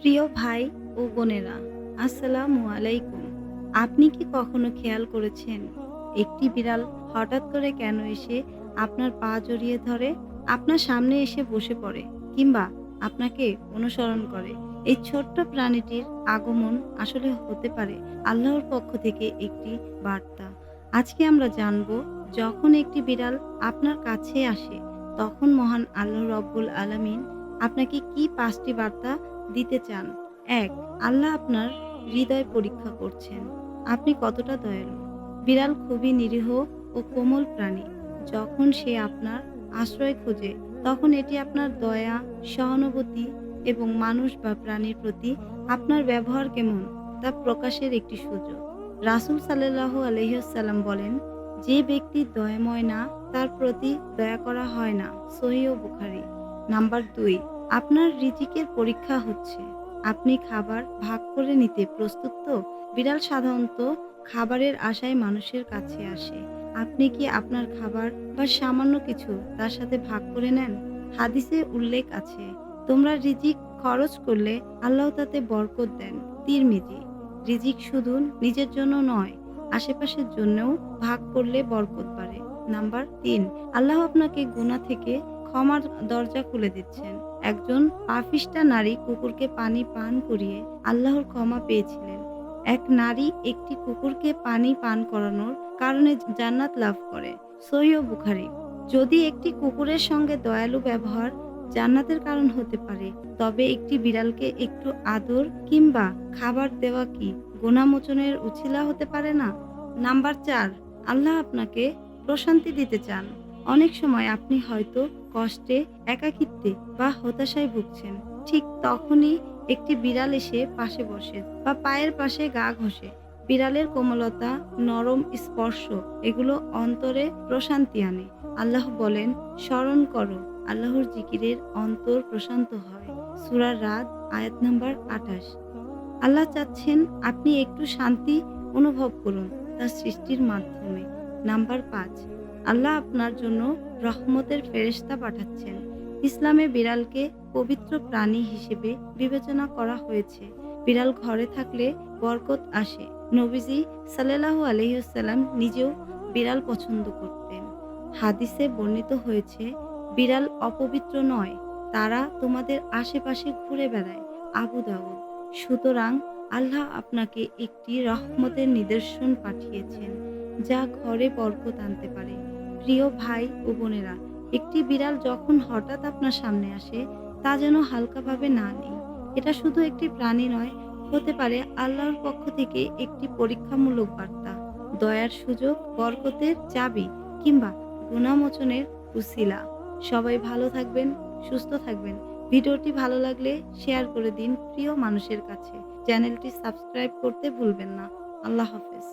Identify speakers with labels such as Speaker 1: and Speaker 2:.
Speaker 1: প্রিয় ভাই ও বোনেরা, আসসালামু আলাইকুম। আপনি কি কখনো খেয়াল করেছেন একটি বিড়াল হঠাৎ করে কেন এসে আপনার পা জড়িয়ে ধরে, আপনার সামনে এসে বসে পড়ে কিংবা আপনাকে অনুসরণ করে? এই ছোট্ট প্রাণীটির আগমন আসলে হতে পারে আল্লাহর পক্ষ থেকে একটি বার্তা। আজকে আমরা জানব, যখন একটি বিড়াল আপনার কাছে আসে তখন মহান আল্লাহ রব্বুল আলামিন আপনাকে কি ৫টি বার্তা দিতে চান। ১. আল্লাহ আপনার হৃদয় পরীক্ষা করছেন। আপনি কতটা দয়ালু। বিড়াল খুবই নিরীহ ও কোমল প্রাণী। যখন সে আপনার আশ্রয় খোঁজে, তখন এটি আপনার দয়া, সহানুভূতি এবং মানুষ বা প্রাণীর প্রতি আপনার ব্যবহার কেমন তা প্রকাশের একটি সুযোগ। রাসূল সাল্লাল্লাহু আলাইহি ওয়াসাল্লাম বলেন, যে ব্যক্তি দয়াময় না, তার প্রতি দয়া করা হয় না। সহিহ বুখারী। নাম্বার ২. আপনার রিজিকের পরীক্ষা হচ্ছে। আপনি খাবার ভাগ করে নিতে প্রস্তুত তো? বিড়াল সাধারণত খাবারের আশায় মানুষের কাছে আসে। আপনি কি আপনার খাবার বা সামান্য কিছু তার সাথে ভাগ করে নেন? হাদিসে উল্লেখ আছে, তোমরা রিজিক খরচ করলে আল্লাহ তাতে বরকত দেন। তিরমিজি। রিজিক শুধু নিজের জন্য নয়, আশেপাশের জন্যও ভাগ করলে বরকত বাড়ে। নাম্বার ৩. আল্লাহ আপনাকে গুনাহ থেকে ক্ষমার দরজা খুলে দিচ্ছেন। একজন পাপিষ্ঠা নারী কুকুরকে পানি পান করিয়ে আল্লাহর ক্ষমা পেয়েছিলেন। এক নারী একটি কুকুরকে পানি পান করানোর কারণে জান্নাত লাভ করে। সহিহ বুখারী। যদি একটি কুকুরের সঙ্গে দয়ালু ব্যবহার জান্নাতের কারণ হতে পারে, তবে একটি বিড়ালকে একটু আদর কিংবা খাবার দেওয়া কি গুনাহ মোচনের উছিলা হতে পারে না? নাম্বার ৪. আল্লাহ আপনাকে প্রশান্তি দিতে চান। অনেক সময় আপনি হয়তো কষ্টে, একাকিত্বে বা হতাশায় ভুগছেন। ঠিক তখনই একটি বিড়াল এসে পাশে বসে বা পায়ের পাশে গা ঘষে। বিড়ালের কোমলতা, নরম স্পর্শ এগুলো অন্তরে প্রশান্তি আনে। আল্লাহ বলেন, স্মরণ করো, আল্লাহর জিকিরের অন্তর প্রশান্ত হয়। সূরা রাদ আয়াত নাম্বার ২৮। আল্লাহ চাচ্ছেন আপনি একটু শান্তি অনুভব করুন তার সৃষ্টির মাধ্যমে। নাম্বার ৫. আল্লাহ আপনার জন্য রহমতের ফেরেশতা পাঠাচ্ছেন। ইসলামে বিড়ালকে পবিত্র প্রাণী হিসেবে বিবেচনা করা হয়েছে। বিড়াল ঘরে থাকলে বরকত আসে। নবীজি সাল্লাল্লাহু আলাইহি ওয়াসাল্লাম নিজেও বিড়াল পছন্দ করতেন। হাদিসে বর্ণিত হয়েছে, বিড়াল অপবিত্র নয়, তারা তোমাদের আশেপাশে ঘুরে বেড়ায়। আবু দাউদ। সুতরাং আল্লাহ আপনাকে একটি রহমতের নিদর্শন পাঠিয়েছেন, যা ঘরে বরকত আনতে পারে। প্রিয় ভাই ও বোনেরা, একটি বিড়াল যখন হঠাৎ আপনার সামনে আসে, তা যেন হালকাভাবে না নেই। এটা শুধু একটি প্রাণী নয়, হতে পারে আল্লাহর পক্ষ থেকে একটি পরীক্ষামূলক বার্তা, দয়ার সুযোগ, বরকতের চাবি কিংবা গুনাহমোচনের উসিলা। সবাই ভালো থাকবেন, সুস্থ থাকবেন। ভিডিওটি ভালো লাগলে শেয়ার করে দিন প্রিয় মানুষের কাছে। চ্যানেলটি সাবস্ক্রাইব করতে ভুলবেন না। আল্লাহ হাফেজ।